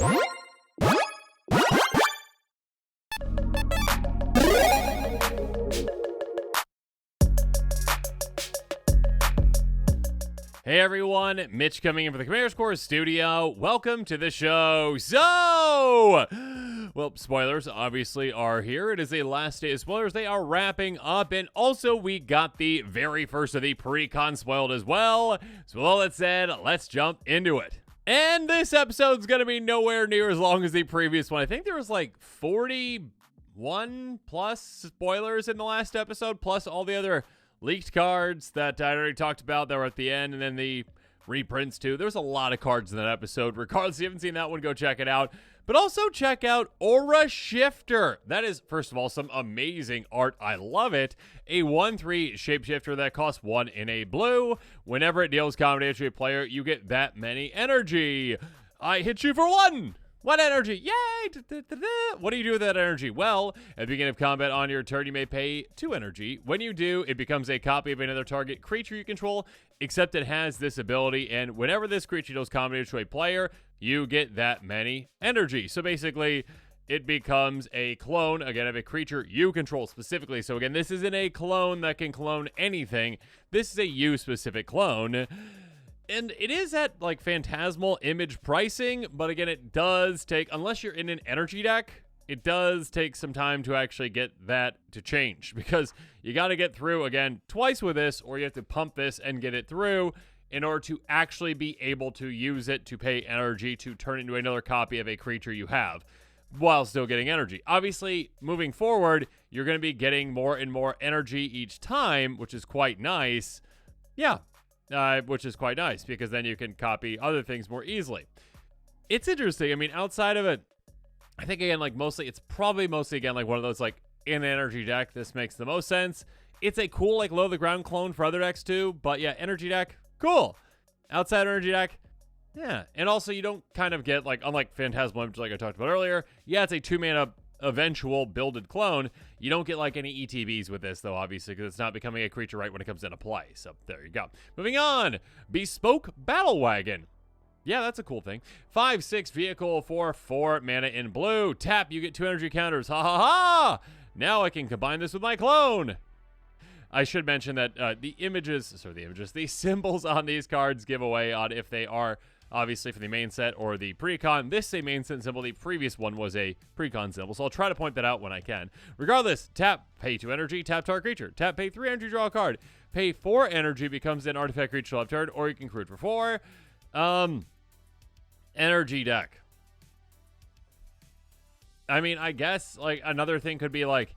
Hey everyone, Mitch coming in for the Commander's Core studio. Welcome to the show. So, well, spoilers obviously are here. It is the last day of spoilers. They are wrapping up, and also we got the very first of the pre-con spoiled as well. So with all that said, let's jump into it. And this episode's gonna be nowhere near as long as the previous one. I think there was like 41 plus spoilers in the last episode, plus all the other leaked cards that I already talked about that were at the end, and then the reprints too. There's a lot of cards in that episode. Regardless, if you haven't seen that one, go check it out. But also check out Aura Shifter. That is, first of all, some amazing art. I love it. A 1/3 shapeshifter that costs 1 in a blue. Whenever it deals combat damage to a player, you get that many energy. I hit you for 1. 1 energy, yay! What do you do with that energy? Well, at the beginning of combat on your turn, you may pay 2 energy. When you do, it becomes a copy of another target creature you control, except it has this ability, and whenever this creature deals combat damage to a player, you get that many energy. So basically, it becomes a clone, again, of a creature you control specifically. So again, this isn't a clone that can clone anything. This is a you-specific clone. And it is at, like, phantasmal image pricing, but again, it does take, unless you're in an energy deck, it does take some time to actually get that to change, because you got to get through, again, twice with this, or you have to pump this and get it through in order to actually be able to use it to pay energy to turn into another copy of a creature you have, while still getting energy. Obviously, moving forward, you're going to be getting more and more energy each time, which is quite nice. Yeah. Which is quite nice, because then you can copy other things more easily. It's interesting. I mean, outside of it, I think, again, like, it's probably mostly, again, like, one of those, like, in an energy deck, this makes the most sense. It's a cool, like, low to the ground clone for other decks, too. But, yeah, energy deck, cool. Outside energy deck, yeah. And also, you don't kind of get, like, unlike Phantasmal Image, like I talked about earlier, yeah, it's a 2-mana eventual builded clone. You don't get like any ETBs with this, though, obviously, because it's not becoming a creature right when it comes into play. So there you go. Moving on. Bespoke Battle Wagon. Yeah, that's a cool thing. 5/6 vehicle for 4 mana in blue. Tap, you get 2 energy counters. Ha ha ha! Now I can combine this with my clone. I should mention that the symbols on these cards give away on if they are obviously for the main set or the pre-con. This is a main set symbol. The previous one was a pre-con symbol, so I'll try to point that out when I can. Regardless, tap, pay 2 energy, tap target creature. Tap, pay 3 energy, draw a card. Pay 4 energy, becomes an artifact creature left turn, or you can create for 4. Energy deck. I mean, I guess, like, another thing could be, like,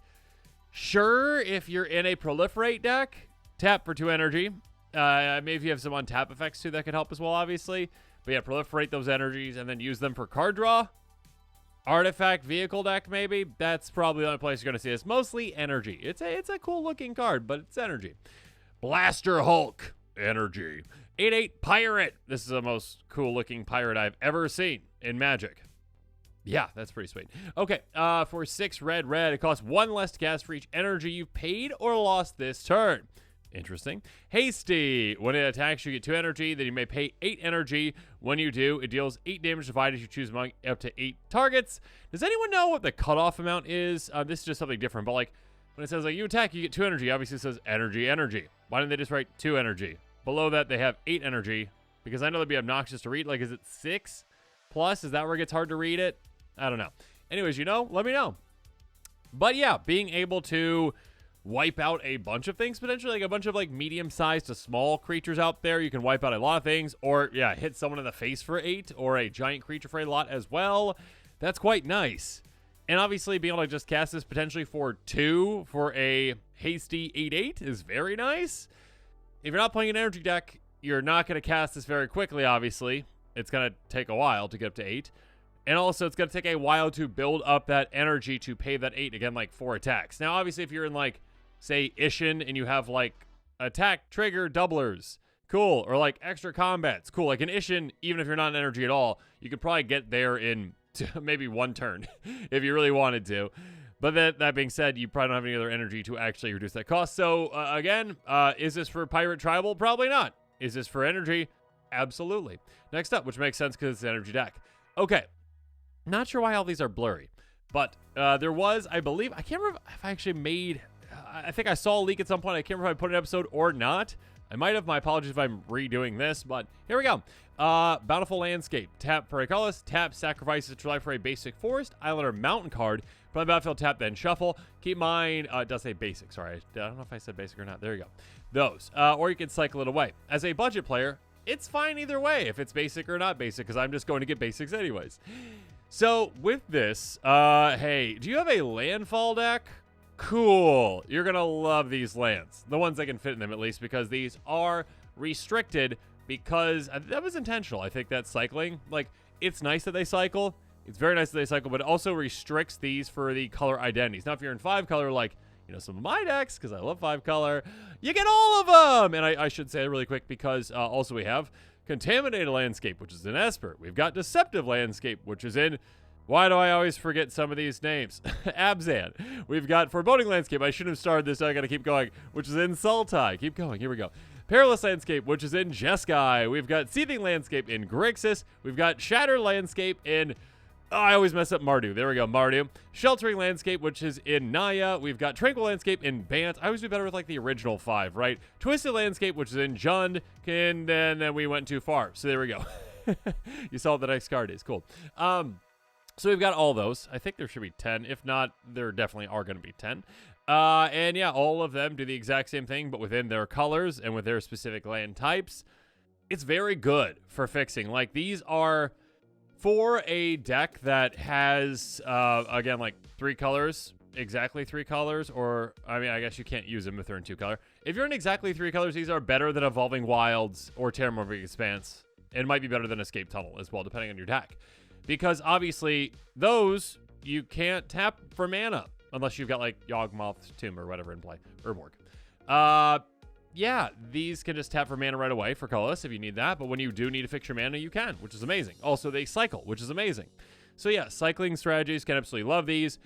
sure, if you're in a proliferate deck, tap for 2 energy. Maybe if you have some untap effects, too, that could help as well, obviously. But yeah, proliferate those energies and then use them for card draw. Artifact vehicle deck, maybe. That's probably the only place you're going to see this. Mostly energy. It's a cool looking card, but it's energy. Blaster Hulk. Energy. 8/8 Pirate. This is the most cool looking pirate I've ever seen in Magic. Yeah, that's pretty sweet. Okay, for 6 red, it costs 1 less to cast for each energy you've paid or lost this turn. Interesting. Hasty. When it attacks, you get 2 energy. Then you may pay 8 energy. When you do, it deals 8 damage divided. You choose among up to 8 targets. Does anyone know what the cutoff amount is? This is just something different. But like when it says like you attack, you get 2 energy. Obviously, it says energy. Why didn't they just write 2 energy? Below that, they have 8 energy. Because I know that'd be obnoxious to read. Like, is it 6 plus? Is that where it gets hard to read it? I don't know. Anyways, let me know. But yeah, being able to wipe out a bunch of things, potentially, like a bunch of like medium-sized to small creatures out there. You can wipe out a lot of things, or yeah, hit someone in the face for 8, or a giant creature for a lot as well. That's quite nice. And obviously being able to just cast this potentially for 2 for a hasty 8/8 is very nice. If you're not playing an energy deck, you're not going to cast this very quickly, obviously. It's going to take a while to get up to 8. And also, it's going to take a while to build up that energy to pay that 8, again, like 4 attacks. Now, obviously, if you're in, like, say, Ishin, and you have, like, attack, trigger, doublers, cool. Or, like, extra combats, cool. Like, in Ishin, even if you're not in energy at all, you could probably get there in maybe 1 turn if you really wanted to. But that being said, you probably don't have any other energy to actually reduce that cost. So, again, is this for Pirate Tribal? Probably not. Is this for energy? Absolutely. Next up, which makes sense because it's an energy deck. Okay. Not sure why all these are blurry, but there was, I believe, I can't remember if I actually made, I think I saw a leak at some point. I can't remember if I put an episode or not. I might have. My apologies if I'm redoing this, but here we go. Bountiful Landscape. Tap for a colorless. Tap, sacrifices to life for a basic forest, island, or mountain card. Put on the battlefield, tap, then shuffle. Keep in mind, it does say basic. Sorry, I don't know if I said basic or not. There you go. Those. Or you can cycle it away. As a budget player, it's fine either way if it's basic or not basic, because I'm just going to get basics anyways. So with this, hey, do you have a landfall deck? Cool. You're going to love these lands. The ones that can fit in them, at least, because these are restricted because that was intentional. I think that cycling, like, it's nice that they cycle. It's very nice that they cycle, but it also restricts these for the color identities. Now, if you're in 5-color, like, you know, some of my decks, because I love 5-color, you get all of them. And I should say it really quick because also we have Contaminated Landscape, which is in Esper. We've got Deceptive Landscape, which is in, why do I always forget some of these names? Abzan. We've got Foreboding Landscape. I shouldn't have started this. I got to keep going, which is in Sultai. Keep going. Here we go. Perilous Landscape, which is in Jeskai. We've got Seething Landscape in Grixis. We've got Shattered Landscape in, oh, I always mess up Mardu. There we go, Mardu. Sheltering Landscape, which is in Naya. We've got Tranquil Landscape in Bant. I always do better with, like, the original 5, right? Twisted Landscape, which is in Jund. And then we went too far. So there we go. You saw what the next card is. Cool. So we've got all those. I think there should be 10. If not, there definitely are going to be 10. And yeah, all of them do the exact same thing, but within their colors and with their specific land types. It's very good for fixing. Like, these are for a deck that has, again, like 3 colors, exactly 3 colors, or, I mean, I guess you can't use them if they're in 2 color. If you're in exactly 3 colors, these are better than Evolving Wilds or Terramorphic Expanse. It might be better than Escape Tunnel as well, depending on your deck. Because obviously, those, you can't tap for mana unless you've got, like, Yawgmoth's Tomb or whatever in play. Urborg. Yeah, these can just tap for mana right away for colorless if you need that. But when you do need to fix your mana, you can, which is amazing. Also, they cycle, which is amazing. So yeah, cycling strategies, can absolutely love these.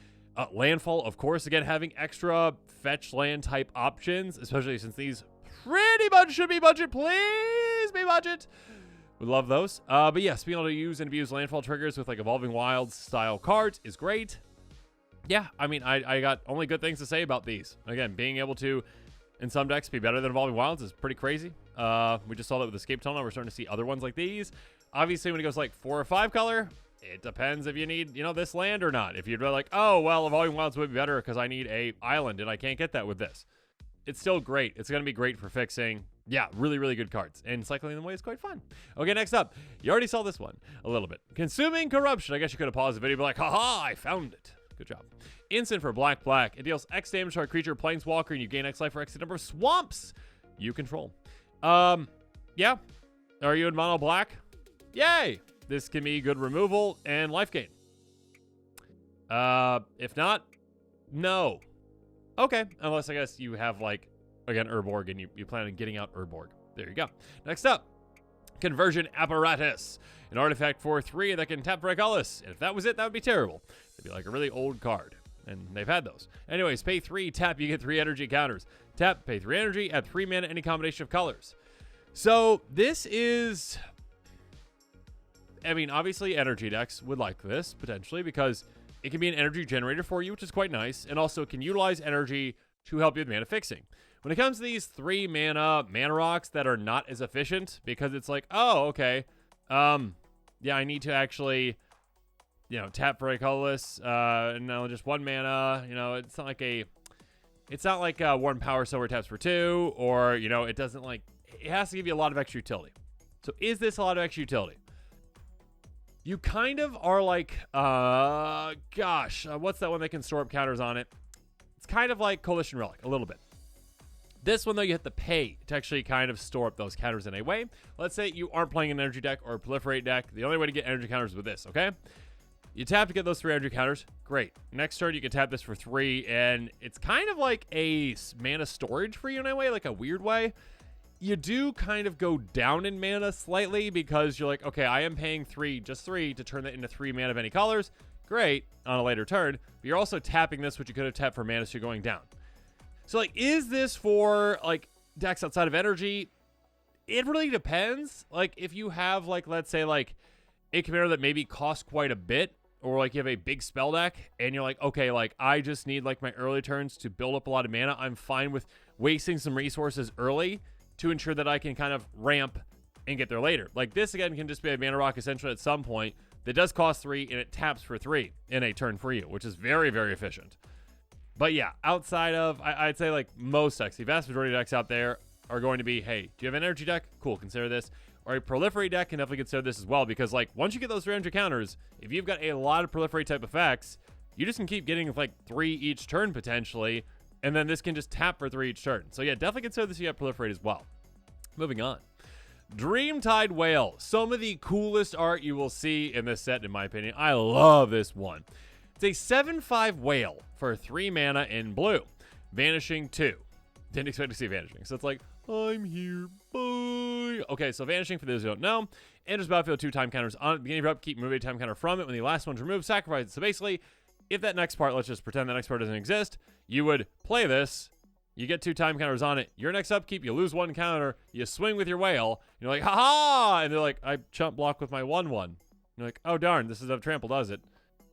Landfall, of course, again, having extra fetch land type options, especially since these pretty much should be budget. Please be budget. We love those. But yes, being able to use and abuse landfall triggers with, like, Evolving Wilds style cards is great. Yeah, I mean, I got only good things to say about these. Again, being able to, in some decks, be better than Evolving Wilds is pretty crazy. We just saw that with Escape Tunnel. We're starting to see other ones like these. Obviously, when it goes like 4 or 5 color, it depends if you need, you know, this land or not. If you're like, oh, well, Evolving Wilds would be better because I need a island and I can't get that with this. It's still great. It's going to be great for fixing. Yeah, really, really good cards. And cycling them away is quite fun. Okay, next up. You already saw this one a little bit. Consuming Corruption. I guess you could have paused the video and be like, haha, I found it. Good job. Instant for black. It deals X damage to a creature, Planeswalker, and you gain X life for X number of swamps you control. Yeah. Are you in mono black? Yay! This can be good removal and life gain. If not, no. Okay, unless I guess you have, like, again, Urborg, and you plan on getting out Urborg. There you go. Next up, Conversion Apparatus. An artifact for 3 that can tap for a colorless. And if that was it, that would be terrible. It'd be like a really old card. And they've had those. Anyways, pay 3, tap, you get 3 energy counters. Tap, pay 3 energy, add 3 mana, any combination of colors. So, this is... I mean, obviously, energy decks would like this, potentially, because it can be an energy generator for you, which is quite nice, and also can utilize energy to help you with mana fixing. When it comes to these 3 mana rocks that are not as efficient, because it's like, oh, okay, yeah, I need to actually, you know, tap for a colorless, no, just 1 mana, you know, it's not like Warden Power Silver taps for 2, or, you know, it doesn't, like, it has to give you a lot of extra utility. So is this a lot of extra utility? You kind of are like, what's that one that can store up counters on it? It's kind of like Coalition Relic, a little bit. This one, though, you have to pay to actually kind of store up those counters in a way. Let's say you aren't playing an energy deck or a proliferate deck. The only way to get energy counters is with this, okay? You tap to get those 3 energy counters. Great. Next turn, you can tap this for 3, and it's kind of like a mana storage for you in a way, like a weird way. You do kind of go down in mana slightly because you're like, okay, I am paying 3, just 3, to turn that into 3 mana of any colors. Great, on a later turn. But you're also tapping this, which you could have tapped for mana, so you're going down. So, like, is this for, like, decks outside of energy? It really depends. Like, if you have, like, let's say, like, a commander that maybe costs quite a bit, or like you have a big spell deck and you're like, okay, like I just need like my early turns to build up a lot of mana, I'm fine with wasting some resources early to ensure that I can kind of ramp and get there later. Like this again can just be a mana rock essentially at some point that does cost 3 and it taps for 3 in a turn for you, which is very, very efficient. But yeah, outside of, I'd say like most decks, the vast majority of decks out there are going to be, hey, do you have an energy deck? Cool, consider this. Or a proliferate deck can definitely consider this as well, because like once you get those 300 counters, if you've got a lot of proliferate type effects, you just can keep getting like 3 each turn potentially, and then this can just tap for 3 each turn. So yeah, definitely consider this you have proliferate as well. Moving on. Dreamtide Whale. Some of the coolest art you will see in this set, in my opinion. I love this one. It's a 7/5 whale for 3 mana in blue. Vanishing 2. Didn't expect to see Vanishing. So it's like, I'm here, bye. Okay, so Vanishing, for those who don't know, enters battlefield 2 time counters on it. Beginning of your upkeep, move a time counter from it. When the last one's removed, sacrifice it. So basically, if that next part, let's just pretend that next part doesn't exist, you would play this, you get 2 time counters on it, your next upkeep, you lose 1 counter, you swing with your whale, you're like, haha! And they're like, I chump block with my 1/1. You're like, oh darn, this is how trample does it.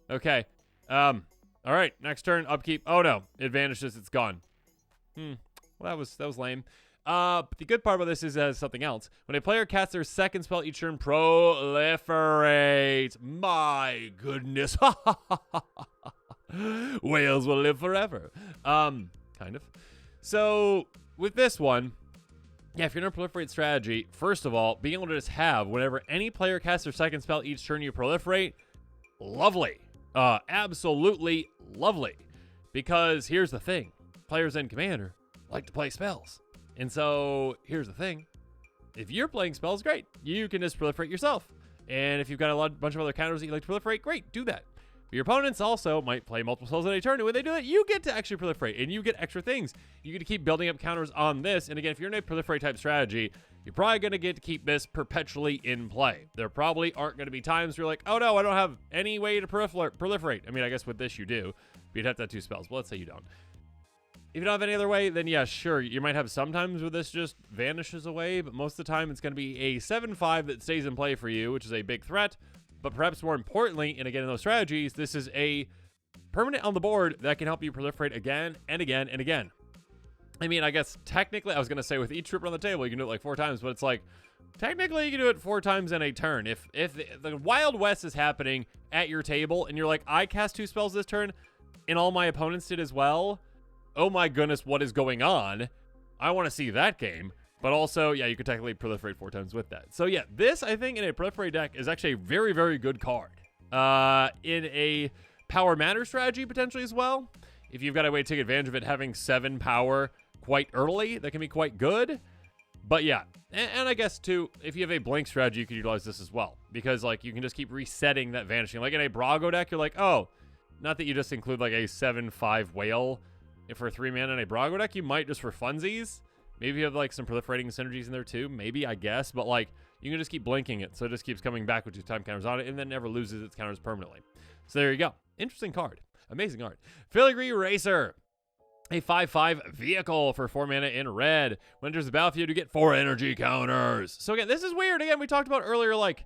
Okay. All right, next turn, upkeep. Oh no, it vanishes, it's gone. Well, that was lame. But the good part about this is something else. When a player casts their second spell each turn, proliferate. My goodness. Whales will live forever. Kind of. So, with this one, yeah, if you're in a proliferate strategy, first of all, being able to just have, whenever any player casts their second spell each turn you proliferate, lovely. Absolutely lovely. Because here's the thing. Players in Commander like to play spells. And so here's the thing. If you're playing spells, great. You can just proliferate yourself. And if you've got a bunch of other counters that you like to proliferate, great, do that. But your opponents also might play multiple spells in a turn. And when they do that, you get to actually proliferate. And you get extra things. You get to keep building up counters on this. And again, if you're in a proliferate type strategy, you're probably going to get to keep this perpetually in play. There probably aren't going to be times where you're like, oh no, I don't have any way to proliferate. I mean, I guess with this you do. But you'd have to have 2 spells. But let's say you don't. If you don't have any other way, then yeah, sure. You might have sometimes where this just vanishes away, but most of the time it's going to be a 7/5 that stays in play for you, which is a big threat. But perhaps more importantly, and again in those strategies, this is a permanent on the board that can help you proliferate again and again and again. I mean, I guess technically, I was going to say with each trooper on the table, you can do it like 4 times, but it's like, technically you can do it 4 times in a turn. If the Wild West is happening at your table, and you're like, I cast 2 spells this turn, and all my opponents did as well, oh my goodness, what is going on? I want to see that game. But also, yeah, you could technically proliferate 4 times with that. So yeah, this, I think, in a proliferate deck is actually a very, very good card. In a power matter strategy, potentially as well. If you've got a way to take advantage of it having 7 power quite early, that can be quite good. But yeah, and I guess, too, if you have a blink strategy, you can utilize this as well. Because, like, you can just keep resetting that vanishing. Like, in a Brago deck, you're like, oh, not that you just include, like, a 7/5 whale. If for 3 mana in a Brago deck, you might just for funsies. Maybe you have like some proliferating synergies in there too. Maybe, I guess. But like, you can just keep blinking it. So it just keeps coming back with 2 time counters on it and then never loses its counters permanently. So there you go. Interesting card. Amazing art. Filigree Racer. A 5/5 vehicle for 4 mana in red. When it enters the battlefield, you get 4 energy counters. So again, this is weird. Again, we talked about earlier, like,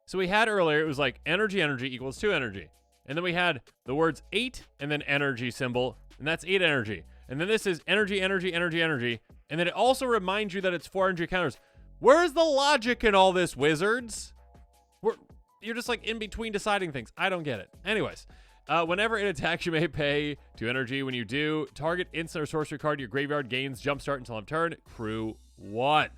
so we had earlier, it was like energy equals 2 energy. And then we had the words 8 and then energy symbol. And that's 8 energy. And then this is energy. And then it also reminds you that it's 4 energy counters. Where's the logic in all this, wizards? You're just like in between deciding things. I don't get it. Anyways, whenever it attacks, you may pay 2 energy. When you do, target instant or sorcery card to your graveyard gains jumpstart until end of turn. Crew 1.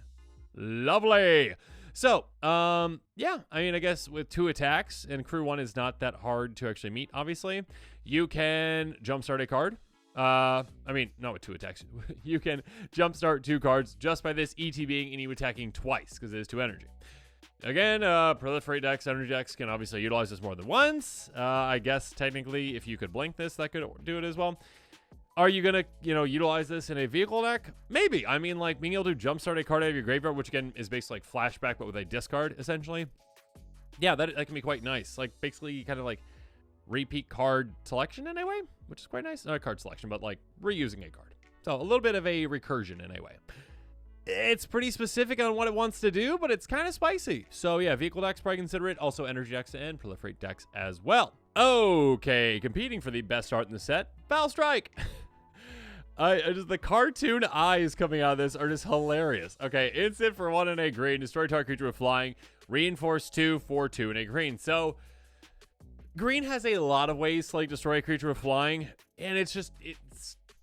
Lovely. So, yeah, I mean, I guess with 2 attacks, and crew 1 is not that hard to actually meet, obviously, you can jumpstart a card. I mean, not with 2 attacks. You can jumpstart 2 cards just by this ETBing and you attacking twice, because it is 2 energy. Again, proliferate decks, energy decks can obviously utilize this more than once. I guess, technically, if you could blink this, that could do it as well. Are you going to, utilize this in a vehicle deck? Maybe. I mean, like, being able to jumpstart a card out of your graveyard, which, again, is basically like flashback, but with a discard, essentially. Yeah, that can be quite nice. Like, basically, kind of like repeat card selection in a way, which is quite nice. Not card selection, but, like, reusing a card. So, a little bit of a recursion in a way. it's pretty specific on what it wants to do, but it's kind of spicy. So yeah, vehicle decks, probably consider it. Also energy decks and proliferate decks as well. Okay, competing for the best art in the set, Foul Strike. The cartoon eyes coming out of this are just hilarious. Okay, instant for 1 and a green, destroy target creature with flying, reinforce 2 for 2 and a green. So green has a lot of ways to like destroy a creature with flying, and it's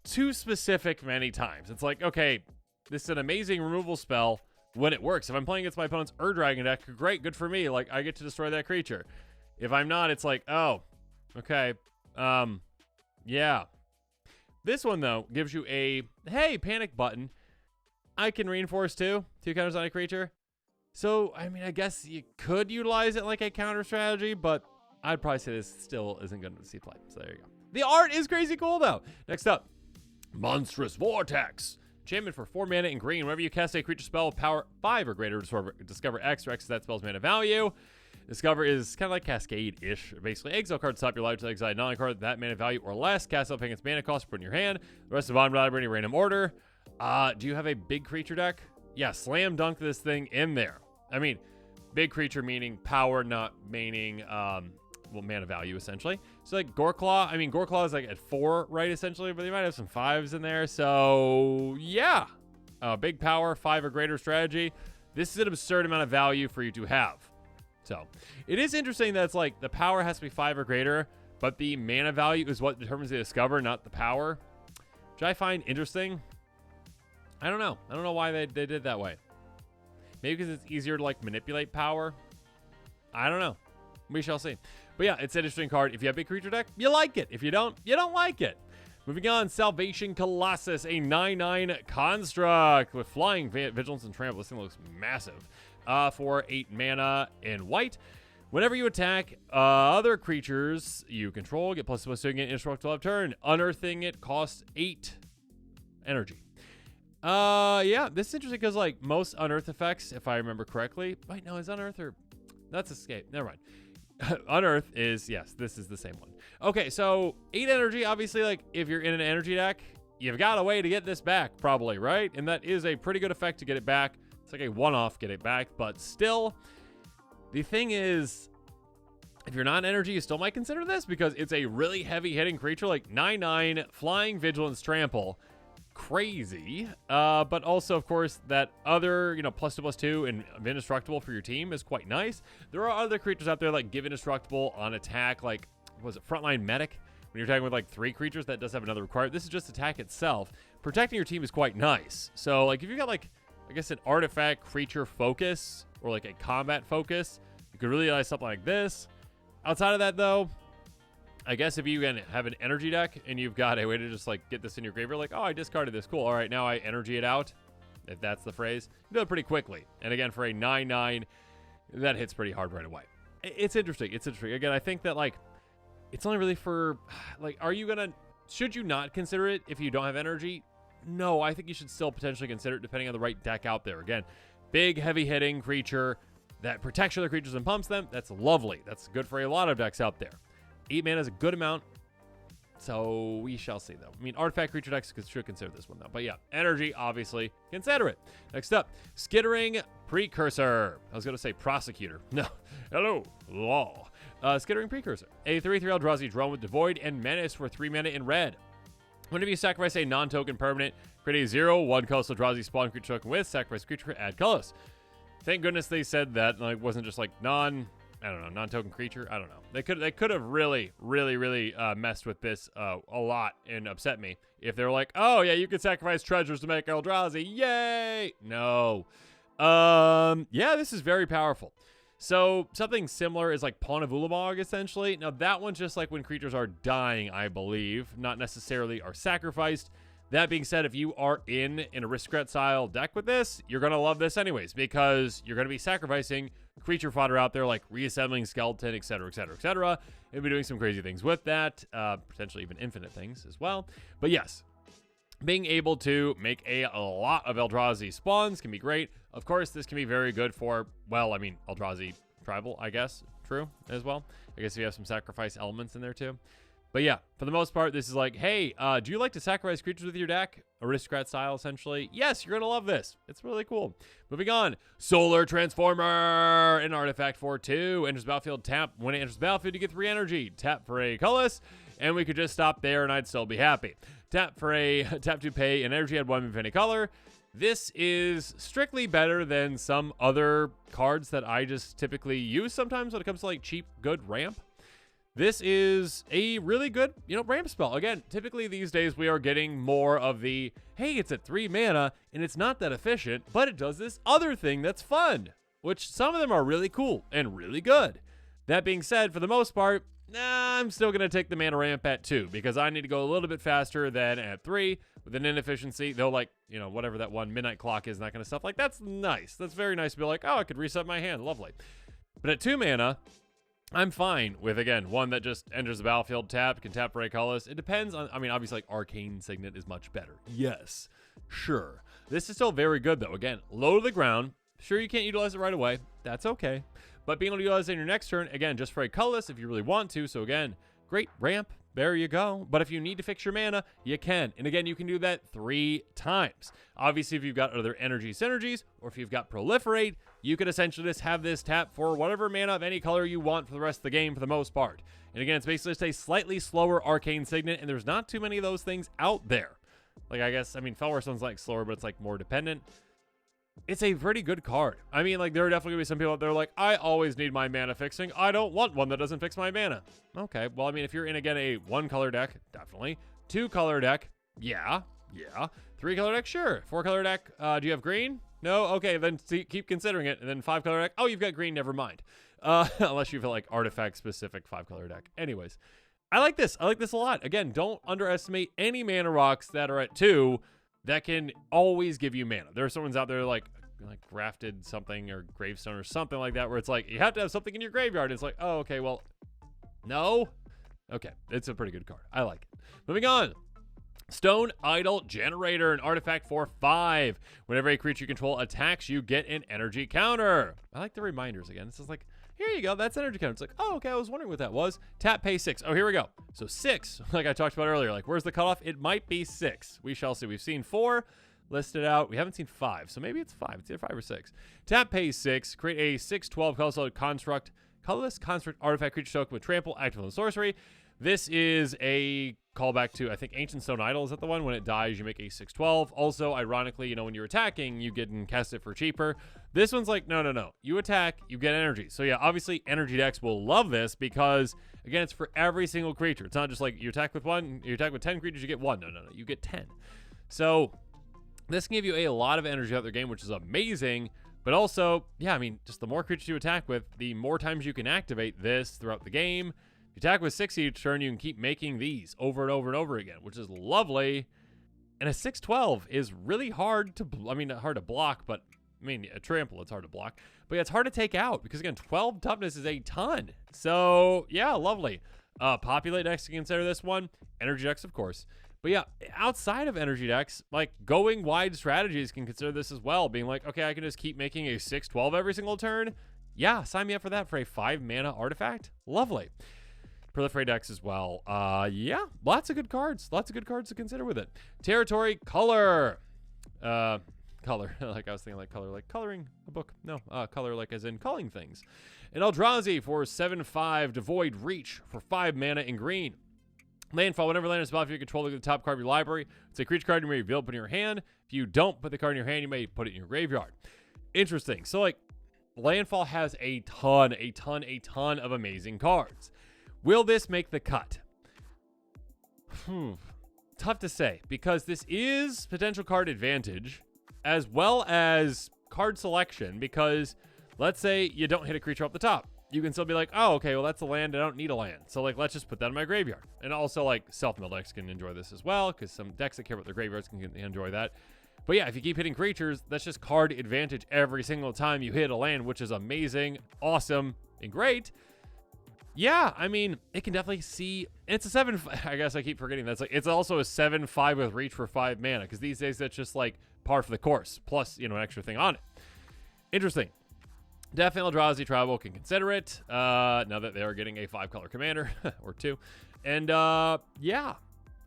too specific many times. It's like, okay, this is an amazing removal spell when it works. If I'm playing against my opponent's Dragon deck, great, good for me. Like, I get to destroy that creature. If I'm not, it's like, oh, okay, yeah. This one, though, gives you a, hey, panic button. I can reinforce 2 counters on a creature. So, I mean, I guess you could utilize it like a counter strategy, but I'd probably say this still isn't going to see play. So there you go. The art is crazy cool, though. Next up, Monstrous Vortex. Enchantment for 4 mana in green. Whenever you cast a creature spell with power 5 or greater, discover X or X is that spell's mana value. Discover is kind of like Cascade-ish. Basically, exile card stop your life to exile non-card that mana value or less. Cast up against mana cost, put in your hand. The rest of the bottom library in random order. Do you have a big creature deck? Yeah, slam dunk this thing in there. I mean, big creature meaning power, not meaning mana value, essentially. So like Goreclaw, I mean, Goreclaw is like at 4, right, essentially, but they might have some 5s in there. So yeah, big power, 5 or greater strategy. This is an absurd amount of value for you to have. So it is interesting that it's like the power has to be 5 or greater, but the mana value is what determines the discover, not the power, which I find interesting. I don't know. I don't know why they did it that way. Maybe because it's easier to like manipulate power. I don't know. We shall see. But yeah, it's an interesting card. If you have a big creature deck, you like it. If you don't like it. Moving on, Salvation Colossus, a 9/9 construct with flying, vigilance, and trample. This thing looks massive. For 8 mana in white. Whenever you attack other creatures you control, get +2/+2 again, indestructible up turn. Unearthing it costs 8 energy. Yeah, this is interesting because like most unearth effects, if I remember correctly. Wait, no, is unearth or that's escape? Never mind. Unearth is, yes, this is the same one. Okay, so 8 energy, obviously, like if you're in an energy deck, you've got a way to get this back, probably, right? And that is a pretty good effect to get it back. It's like a one-off get it back, but still, the thing is, if you're not in energy, you still might consider this because it's a really heavy hitting creature, like 9/9, flying, vigilance, trample. Crazy. But also, of course, that other, +2/+2 and indestructible for your team is quite nice. There are other creatures out there like give indestructible on attack, like, was it Frontline Medic? When you're attacking with like 3 creatures, that does have another requirement. This is just attack itself. Protecting your team is quite nice. So, like, if you've got like, I guess, an artifact creature focus or like a combat focus, you could really utilize something like this. Outside of that, though, I guess if you have an energy deck and you've got a way to just like get this in your graveyard, like, oh, I discarded this, cool. All right, now I energy it out, if that's the phrase. You do it pretty quickly. And again, for a 9/9, that hits pretty hard right away. It's interesting. It's interesting. Again, I think that like it's only really for like, should you not consider it if you don't have energy? No, I think you should still potentially consider it depending on the right deck out there. Again, big, heavy hitting creature that protects other creatures and pumps them. That's lovely. That's good for a lot of decks out there. 8 mana is a good amount, so we shall see, though. I mean, artifact creature decks should consider this one, though. But yeah, energy, obviously, consider it. Next up, Skittering Precursor. I was going to say Prosecutor. No. Hello, law. Skittering Precursor. A 3/3 Eldrazi drone with Devoid and Menace for 3 mana in red. Whenever you sacrifice a non-token permanent, create a 0/1 colorless Eldrazi spawn creature token with sacrifice creature, add colorless. Thank goodness they said that. Like, wasn't just like non-token creature. I don't know. They could have really messed with this a lot and upset me if they were like, oh yeah, you can sacrifice treasures to make Eldrazi. Yay! No. Yeah, this is very powerful. So something similar is like Pawn of Ulamog, essentially. Now that one's just like when creatures are dying, I believe, not necessarily are sacrificed. That being said, if you are in an aristocrat style deck with this, you're going to love this anyways, because you're going to be sacrificing creature fodder out there, like reassembling skeleton, etc., etc., etc. You'll be doing some crazy things with that, potentially even infinite things as well. But yes, being able to make a lot of Eldrazi spawns can be great. Of course, this can be very good for, well, I mean, Eldrazi tribal, I guess, true as well. I guess you have some sacrifice elements in there too. But yeah, for the most part, this is like, hey, do you like to sacrifice creatures with your deck? Aristocrat style, essentially. Yes, you're going to love this. It's really cool. Moving on. Solar Transformer. An artifact for 2. Enters battlefield, tap. When it enters battlefield, you get 3 energy. Tap for a colorless, and we could just stop there, and I'd still be happy. Tap to pay an energy, add 1 of any color. This is strictly better than some other cards that I just typically use sometimes when it comes to like cheap, good ramp. This is a really good, ramp spell. Again, typically these days we are getting more of the, hey, it's at 3 mana and it's not that efficient, but it does this other thing that's fun, which some of them are really cool and really good. That being said, for the most part, I'm still going to take the mana ramp at 2 because I need to go a little bit faster than at 3 with an inefficiency. Though, like, whatever that one midnight clock is and that kind of stuff. Like, that's nice. That's very nice to be like, oh, I could reset my hand. Lovely. But at 2 mana, I'm fine with, again, one that just enters the battlefield, tap, can tap for a colorless. It depends on, obviously, like, Arcane Signet is much better. Yes, sure. This is still very good, though. Again, low to the ground. Sure, you can't utilize it right away. That's okay. But being able to utilize it in your next turn, again, just for a colorless if you really want to. So, again, great ramp. There you go. But if you need to fix your mana, you can. And again, you can do that 3 times. Obviously, if you've got other energy synergies or if you've got proliferate, you could essentially just have this tap for whatever mana of any color you want for the rest of the game for the most part. And again, it's basically just a slightly slower Arcane Signet, and there's not too many of those things out there. Like, I guess, Felwar sounds like slower, but it's like more dependent. It's a pretty good card. There are definitely going to be some people out there like, I always need my mana fixing. I don't want one that doesn't fix my mana. Okay, well, if you're in, again, a 1-color deck, definitely. 2-color deck, yeah. 3-color deck, sure. 4-color deck, do you have green? No? Okay, then keep considering it. And then 5-color deck, oh, you've got green, never mind. Unless you've got, like, artifact-specific 5-color deck. Anyways, I like this. I like this a lot. Again, don't underestimate any mana rocks that are at 2 that can always give you mana. There are someone's out there like grafted something or gravestone or something like that where it's like you have to have something in your graveyard. It's like, oh, okay, well, no. Okay, it's a pretty good card. I like it. Moving on. Stone Idol Generator, an artifact for 5. Whenever a creature you control attacks, you get an energy counter. I like the reminders again. This is like, here you go, that's energy counter. It's like, oh, okay, I was wondering what that was. Tap, pay 6. Oh, here we go. So 6, like I talked about earlier, like where's the cutoff? It might be 6. We shall see. We've seen 4 listed out. We haven't seen 5, so maybe it's 5. It's either 5 or 6. Tap, pay 6. Create a 6/12 colorless construct artifact creature token with trample, active on sorcery. This is a callback to, I think, Ancient Stone Idol. Is that the one? When it dies, you make a 6/12. Also, ironically, when you're attacking, you get and cast it for cheaper. This one's like, no. You attack, you get energy. So yeah, obviously, energy decks will love this because, again, it's for every single creature. It's not just like you attack with 1, you attack with 10 creatures, you get 1. No. You get 10. So this can give you a lot of energy out their game, which is amazing. But also, yeah, just the more creatures you attack with, the more times you can activate this throughout the game. If you attack with 6 each turn, you can keep making these over and over and over again, which is lovely. And a 6/12 is really hard to, hard to block, but, a trample, it's hard to block. But yeah, it's hard to take out because, again, 12 toughness is a ton. So, yeah, lovely. Populate decks to consider this one. Energy decks, of course. But yeah, outside of energy decks, like going wide strategies can consider this as well. Being like, okay, I can just keep making a 6/12 every single turn. Yeah, sign me up for that for a 5 mana artifact. Lovely. Proliferate decks as well. Yeah, lots of good cards. Lots of good cards to consider with it. Territory color. Color. Like I was thinking like color, like coloring a book. No, color like as in calling things. An Eldrazi for 7/5 Devoid Reach for 5 mana in green. Landfall. Whenever land is battlefield, you control the top card of your library. It's a creature card you may reveal, put in your hand. If you don't put the card in your hand, you may put it in your graveyard. Interesting. So like Landfall has a ton of amazing cards. Will this make the cut? Tough to say because this is potential card advantage as well as card selection because let's say you don't hit a creature off the top. You can still be like, oh, okay, well, that's a land. I don't need a land. So, like, let's just put that in my graveyard. And also, like, self-mill decks can enjoy this as well because some decks that care about their graveyards can enjoy that. But yeah, if you keep hitting creatures, that's just card advantage every single time you hit a land, which is amazing, awesome, and great. Yeah, it can definitely see. It's a 7. I guess I keep forgetting that's like it's also a 7/5 with reach for 5 mana because these days that's just like par for the course plus an extra thing on it. Interesting. Definitely Eldrazi Tribal can consider it, now that they are getting a 5-color commander, or 2. And, yeah,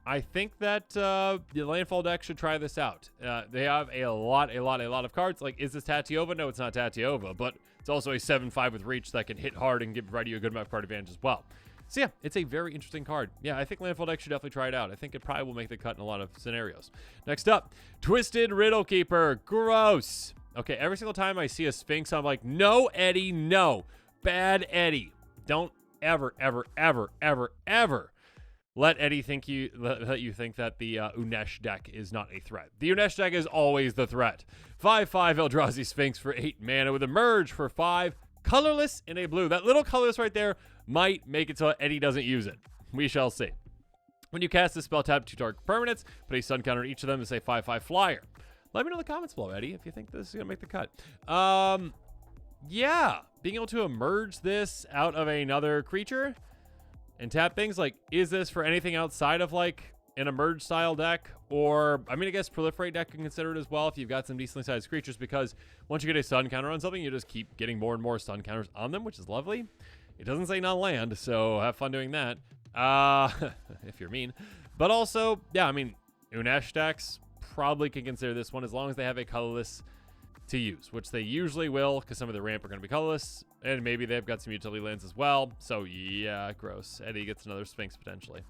I think that the landfall deck should try this out. They have a lot of cards. Like, is this Tatiova? No, it's not Tatiova, but it's also a 7/5 with reach that can hit hard and give you a good amount of card advantage as well. So yeah, it's a very interesting card. Yeah, I think landfall deck should definitely try it out. I think it probably will make the cut in a lot of scenarios. Next up, Twisted Riddle Keeper. Gross. Okay, every single time I see a Sphinx, I'm like, no, Eddie, no. Bad Eddie. Don't ever let Eddie think let you think that the Unesh deck is not a threat. The Unesh deck is always the threat. 5/5 Eldrazi Sphinx for 8 mana with a merge for 5. Colorless in a blue. That little colorless right there might make it so Eddie doesn't use it. We shall see. When you cast this spell, tap 2 target permanents, put a sun counter on each of them to say 5/5 flyer. Let me know in the comments below, Eddie, if you think this is going to make the cut. Yeah, being able to emerge this out of another creature and tap things, like, is this for anything outside of, like, an emerge style deck? Or, I mean, I guess proliferate deck can consider it as well if you've got some decently sized creatures, because once you get a sun counter on something, you just keep getting more and more sun counters on them, which is lovely. It doesn't say non-land, so have fun doing that, if you're mean. But also, yeah, I mean, Unesh decks probably can consider this one as long as they have a colorless to use, which they usually will, because some of the ramp are going to be colorless, and maybe they've got some utility lands as well. So yeah, gross. Eddie gets another Sphinx potentially.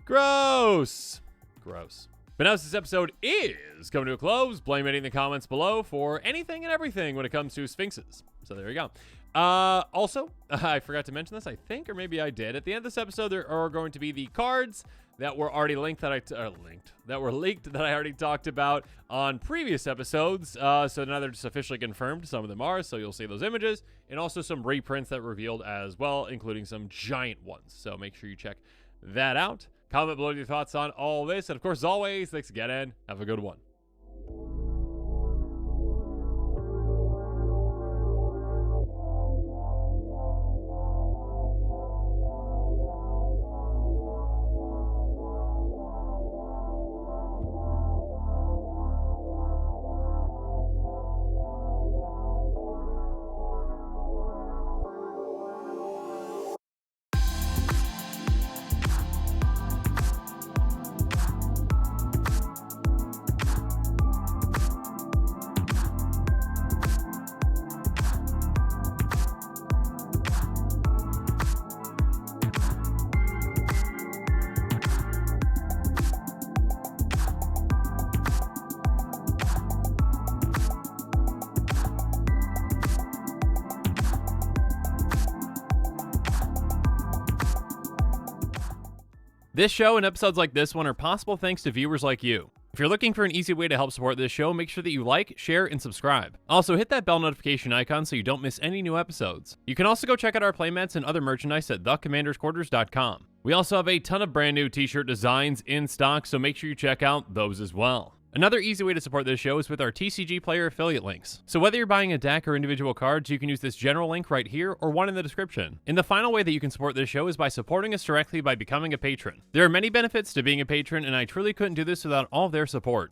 Gross. But now this episode is coming to a close. Blame Eddie in the comments below for anything and everything when it comes to Sphinxes. So there you go. Also, I forgot to mention this, I think, or maybe I did. At the end of this episode, there are going to be the cards that were already leaked that I already talked about on previous episodes. So now they're just officially confirmed. Some of them are, so you'll see those images, and also some reprints that were revealed as well, including some giant ones. So make sure you check that out. Comment below your thoughts on all this, and of course, as always, thanks again, and have a good one. This show and episodes like this one are possible thanks to viewers like you. If you're looking for an easy way to help support this show, make sure that you like, share, and subscribe. Also, hit that bell notification icon so you don't miss any new episodes. You can also go check out our playmats and other merchandise at thecommandersquarters.com. We also have a ton of brand new t-shirt designs in stock, so make sure you check out those as well. Another easy way to support this show is with our TCG player affiliate links. So whether you're buying a deck or individual cards, you can use this general link right here or one in the description. And the final way that you can support this show is by supporting us directly by becoming a patron. There are many benefits to being a patron, and I truly couldn't do this without all of their support.